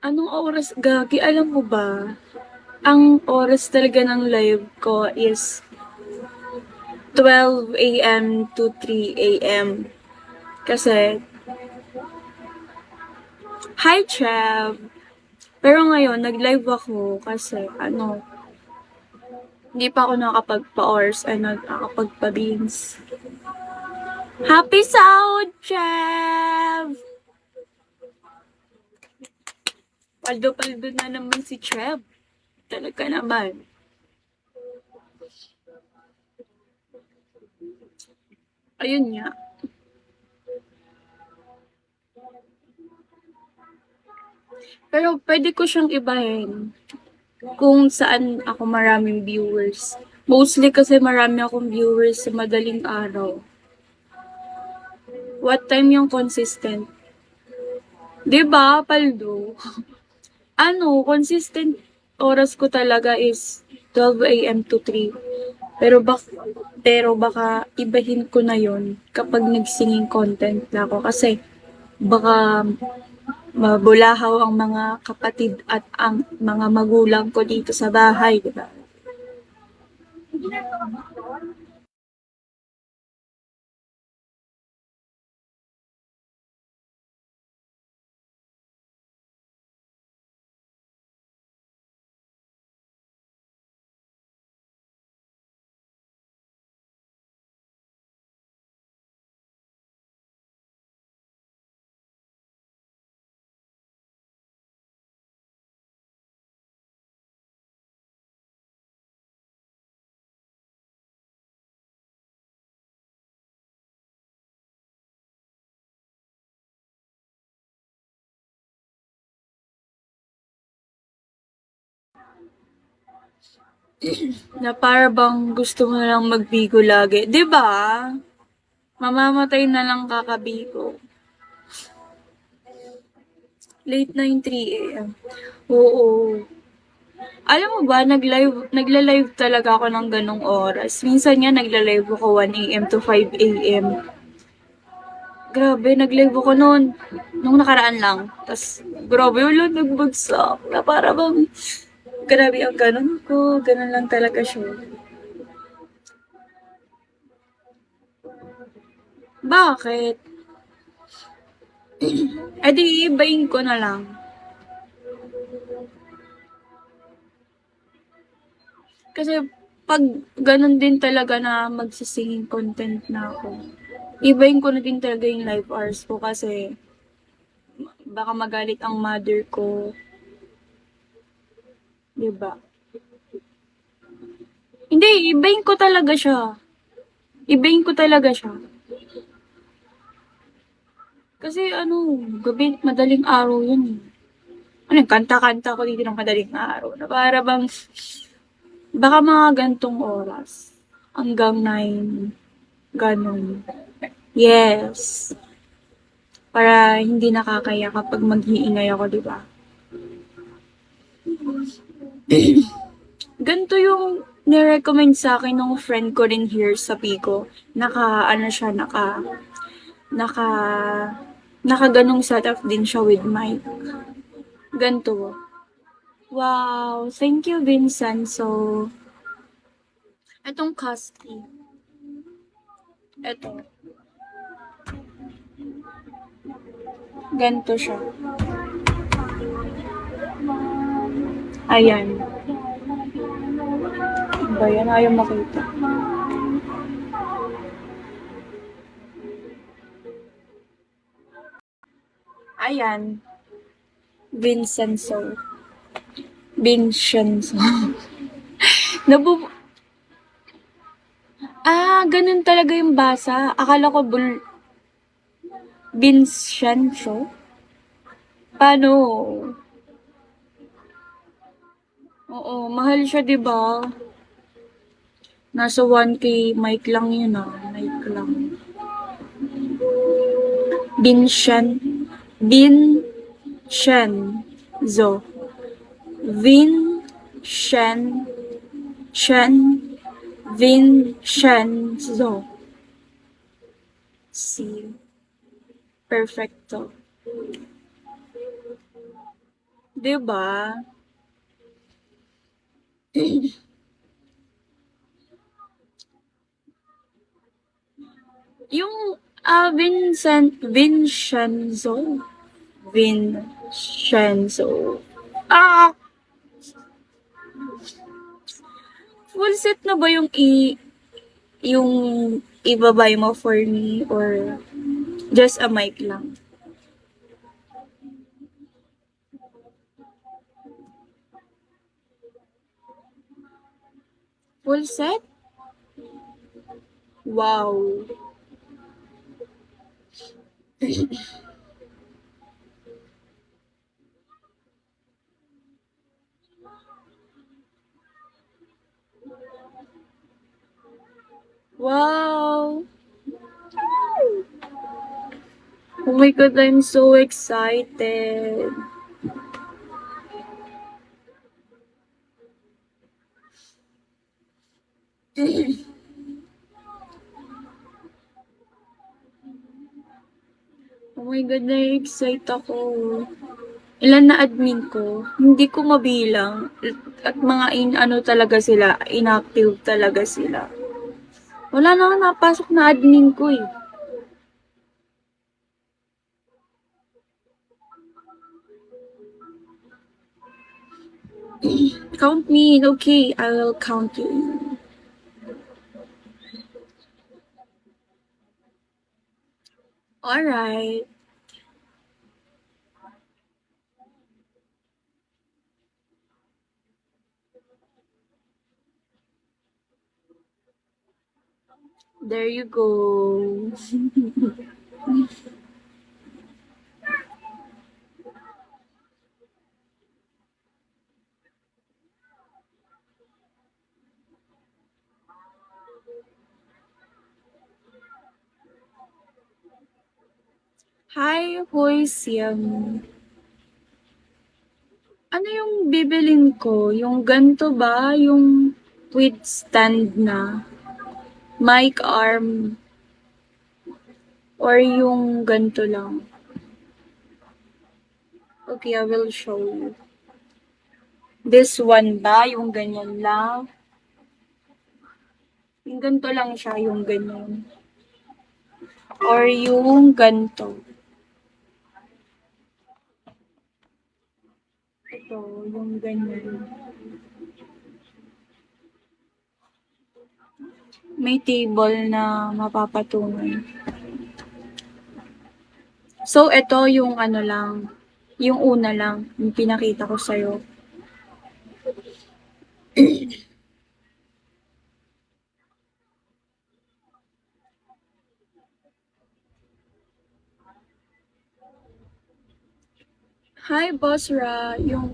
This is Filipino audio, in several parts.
Anong oras, Gagi? Alam mo ba? Ang oras talaga ng live ko is 12 a.m. to 3 a.m. Kasi, hi, Trev! Pero ngayon, nag-live ako kasi, hindi pa ako nakapagpa-hours, nakapagpa-beans. Happy Sahod, Trev! Paldo-paldo na naman si Trev. Talaga naman. Ayun nga. Pero pwede ko siyang ibahin kung saan ako maraming viewers. Mostly kasi marami akong viewers sa madaling araw. What time yung consistent? 'Di ba, Paldo? Consistent oras ko talaga is 12 a.m. to 3. Pero baka ibahin ko na yon kapag nag-singing content na ako kasi baka mabulahaw ang mga kapatid at ang mga magulang ko dito sa bahay, di ba? Na para bang gusto mo na lang magbigo lagi. 'Di ba? Mamamatay na lang kakabigo. Late na yung 3 a.m. Oo. Alam mo ba, nagla-live talaga ako ng ganong oras. Minsan nga nagla-live ako 1 a.m. to 5 a.m. Grabe, nag-live ako noon. Nung nakaraan lang. Tapos, grabe, wala nagbagsak. Na para bang, grabe ang ganon ko. Ganon lang talaga siya. Bakit? Eh di, ibahin ko na lang. Kasi, pag ganon din talaga na magsisinging content na ako, ibahin ko na din talaga yung live hours ko kasi baka magalit ang mother ko, 'di ba? Hindi, ibahin ko talaga siya. Ibahin ko talaga siya. Kasi gabi, madaling araw yun eh. Kanta-kanta ko dito ng madaling araw. Na para bang, baka mga gantong oras. Hanggang 9. Ganon. Yes. Para hindi nakakaya kapag mag-iingay ako, di ba? Ganito yung nirecommend sa akin ng friend ko rin here sa Pico. Naka, nakaganong setup din siya with mic. Ganto. Wow, thank you, Vincent. So, etong Casti. Eto. Ganto siya. Ayan. Ba yan? Ayaw makita. Ayan. Vincenzo. Vincenzo. Nabu... ganun talaga yung basa. Akala ko Vincenzo? Paano? Oo, mahal siya, di ba? Nasa 1K mic lang yun mic lang. Vincent, Vincenzo. Vincen, Vincenzo. Si, perfecto. 'Di ba? Yung, Vincenzo. Ah, full set na ba yung ibabay mo for me or just a mic lang? Full set? Wow. Wow. Oh my God, I'm so excited. Oh my God, na-excite ako. Ilan na admin ko? Hindi ko mabilang. At mga ano talaga sila, inactive talaga sila. Wala na akong napasok na admin ko eh. Count me in. Okay, I will count you in. Alright. There you go. Hi, Hoy Siam. Ano yung bibilin ko? Yung ganto ba? Yung with stand na? Mic arm? Or yung ganto lang? Okay, I will show you. This one ba? Yung ganyan lang? Yung ganto lang siya, yung ganyan. Or yung ganto. Ito, yung ganyan. May table na mapapatungan. So, ito yung ano lang. Yung una lang. Yung pinakita ko sa'yo. Hi, Boss Ra. Yung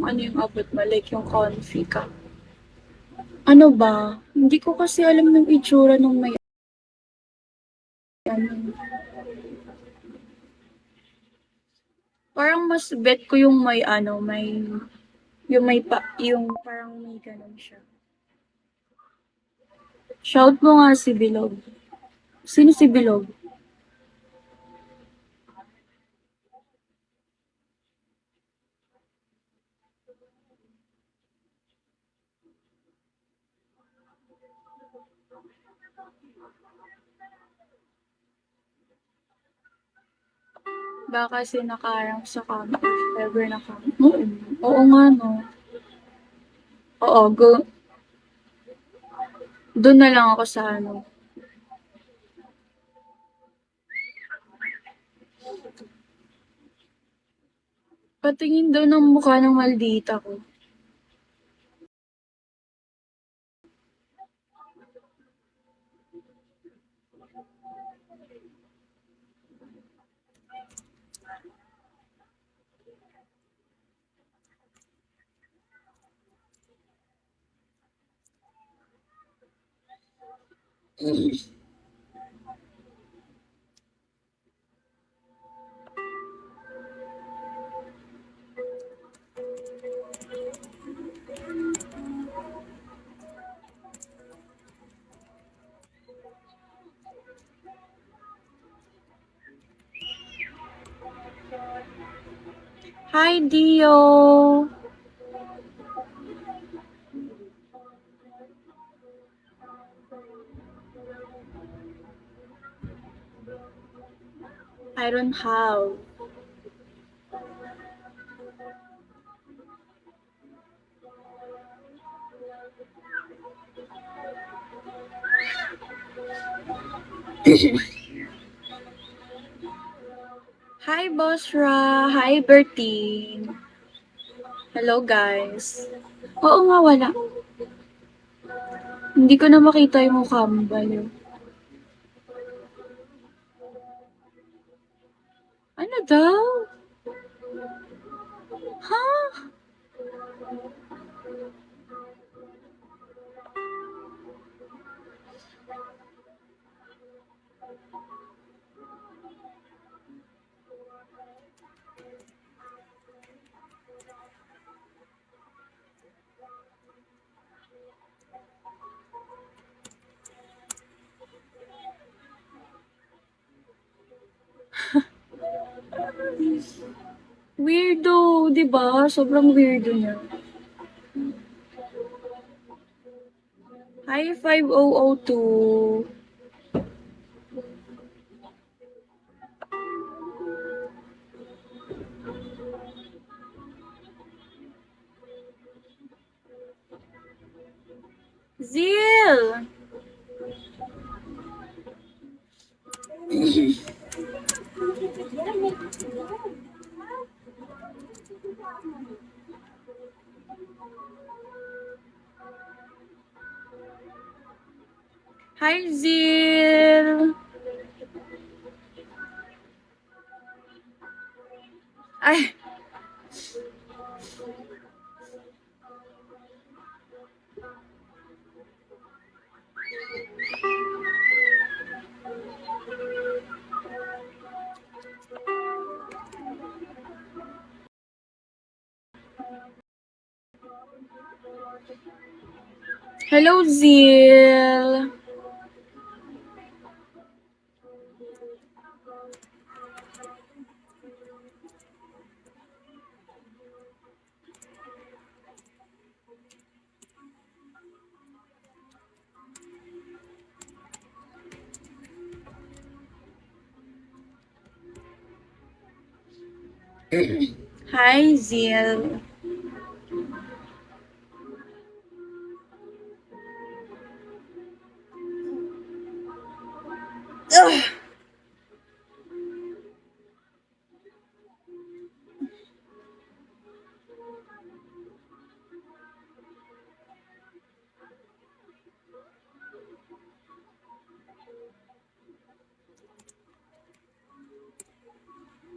ano yung abot mo? Like yung comfy ka. Ano ba? Hindi ko kasi alam ng itsura nung may ano. Parang mas bet ko yung may ano, yung may pa, yung parang may ganun siya. Shout mo nga si Bilog. Sino si Bilog? Baka kasi nakaharang sa camera. If ever naka... Oo, oo nga no. Oo, go. Doon na lang ako sa ano. Patingin daw ng mukha ng maldita ko. Hi, Dio! I don't have. Hi, Bosra! Hi, Bertine! Hello, guys! Oo nga, wala. Hindi ko na makita yung mukha mo ba yun? Ano daw? Ha? Weirdo, di ba? Sobrang weirdo niya. Hi, 5002. Zil! Hi, Zil! Ay, hello, Zil! Hi, Zil! Ugh!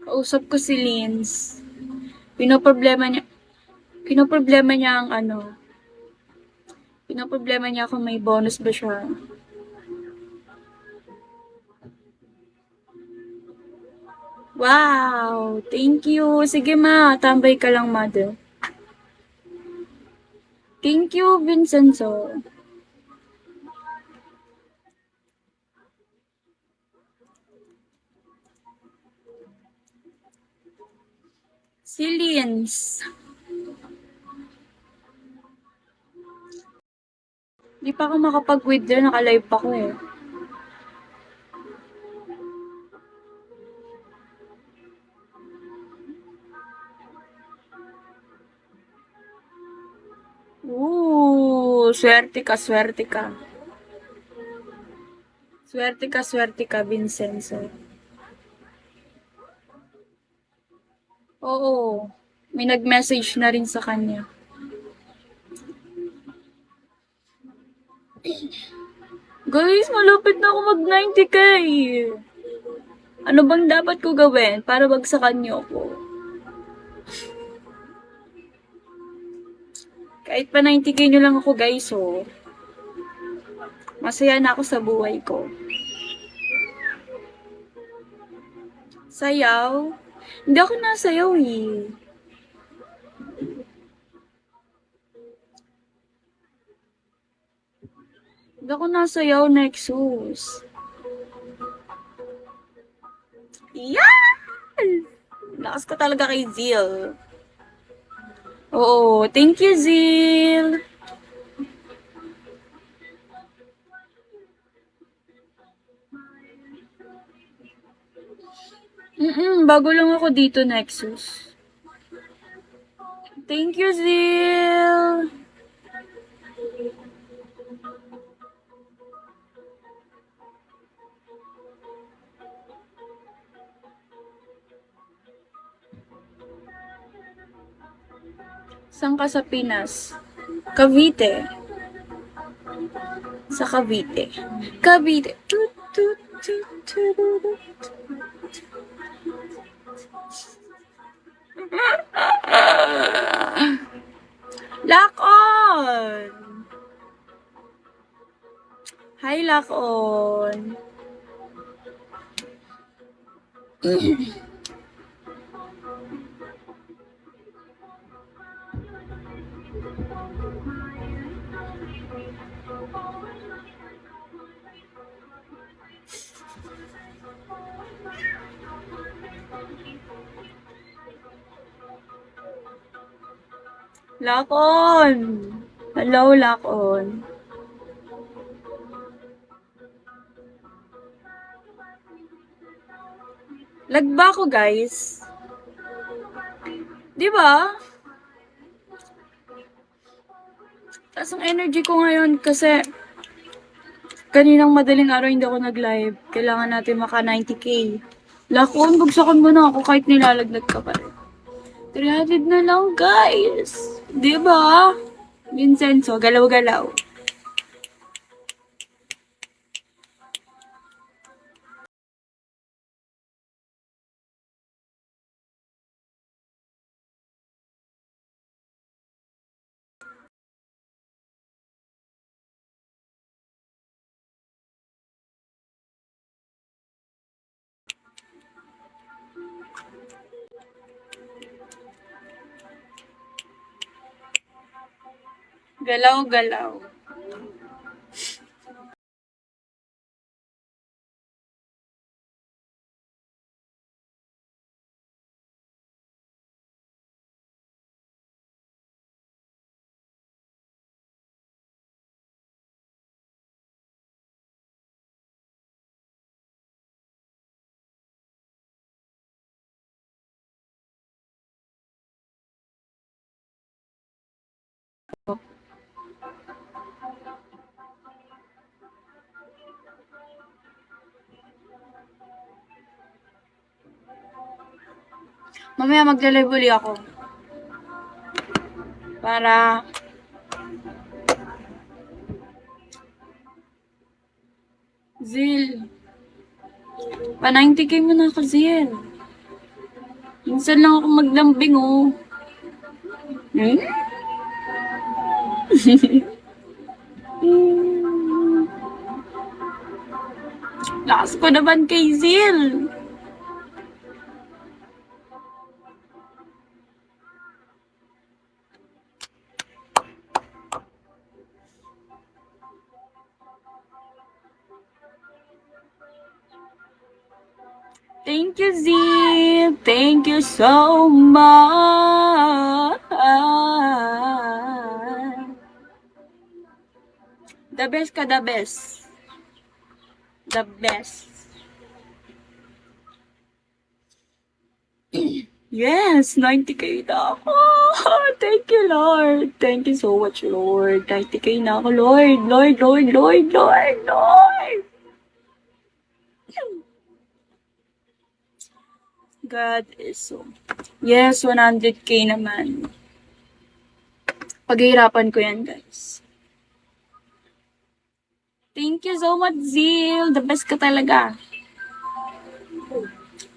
Kausap ko si Linz. Pinoproblema niya ang ano, pinoproblema niya kung may bonus ba siya. Wow! Thank you! Sige ma, tambay ka lang, mother. Thank you, Vincenzo. Si Linz. Di pa ako makapag-withdraw, naka-live pa ko eh. Swerte ka, swerte ka. Swerte ka, Vincenzo. Oo, may nag-message na rin sa kanya. Guys, malapit na ako mag-90k. Ano bang dapat ko gawin para bagsakan niyo ako? Kahit pa 90k nyo lang ako guys, oh. Masaya na ako sa buhay ko. Sayaw? Hindi ako nasayaw eh. Hindi ako nasayaw, Nexus. Yes! Lakas ka talaga kay Zil. Oo, thank you, Zil. Bago lang ako dito, Nexus. Thank you, Zil. Saan ka sa Pinas? Cavite. Sa Cavite. Cavite. Tut, tut, tut, tut, tut. Lock on! Hi, lock on. Lock on. Hello, lock on. Lag ba ako, guys? Di ba? Taas ang energy ko ngayon kasi kaninang madaling araw hindi ako nag-live. Kailangan natin maka 90k. Lakon, bugsakan mo na ako kahit nilalagnat ka pa rin. 300 na lang, guys. Di ba? Vincenzo, galaw-galaw. Galaw-galaw. Mamaya magla-live uli ako. Para Zil. Pa 90k mo na ako, Zil. Minsan lang ako maglambing, oh. Hmm? Lakas ko naman kay Zil. Thank you, Zil. Thank you so much. The best ka, the best. The best. Yes, 90k na ako. Thank you, Lord. Thank you so much, Lord. 90k na ako, Lord. Lord, Lord, Lord, Lord, Lord. God is so... Yes, 100k naman. Paghihirapan ko yan, guys. Thank you so much, Zil. The best ka talaga.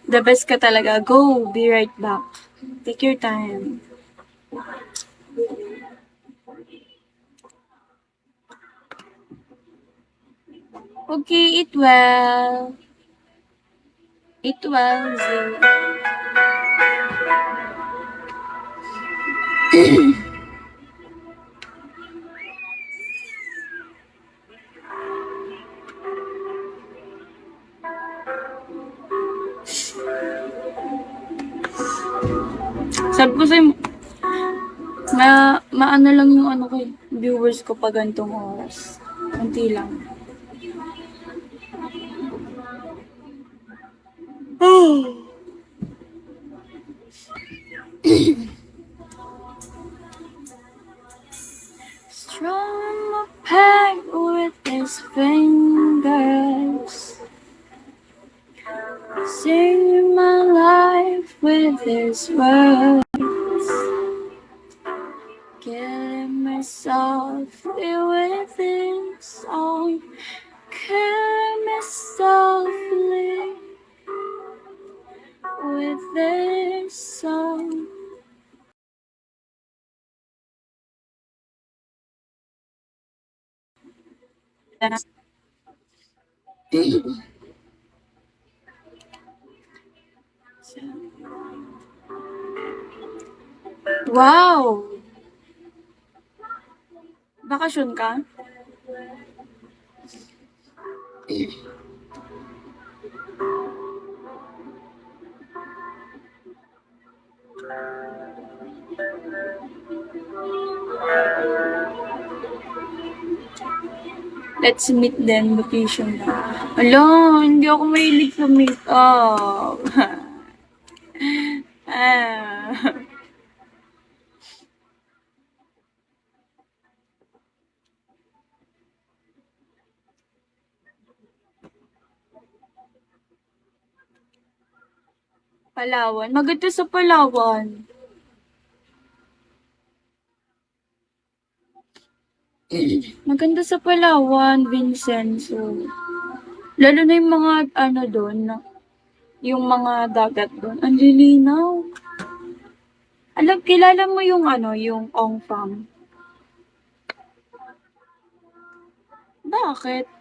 The best ka talaga. Go. Be right back. Take your time. Okay, eat well. Eat well, Zil. Sabi ko sa'yo, maano lang yung ano ko, viewers ko pa gantong oras. Kunti lang. Strum a peg with his fingers, sing my life with his words, killing me softly with his song, killing me softly with this song. Wow! Bakasyon ka? Let's meet then, vacation na. Ala, hindi ako mahilig sa make-up. ah. Palawan. Maganda sa Palawan. Maganda sa Palawan, Vincenzo. Lalo na yung mga ano doon, yung mga dagat doon. Ang lilinaw. Alam, kilala mo yung ano, yung Ong Fam. Bakit?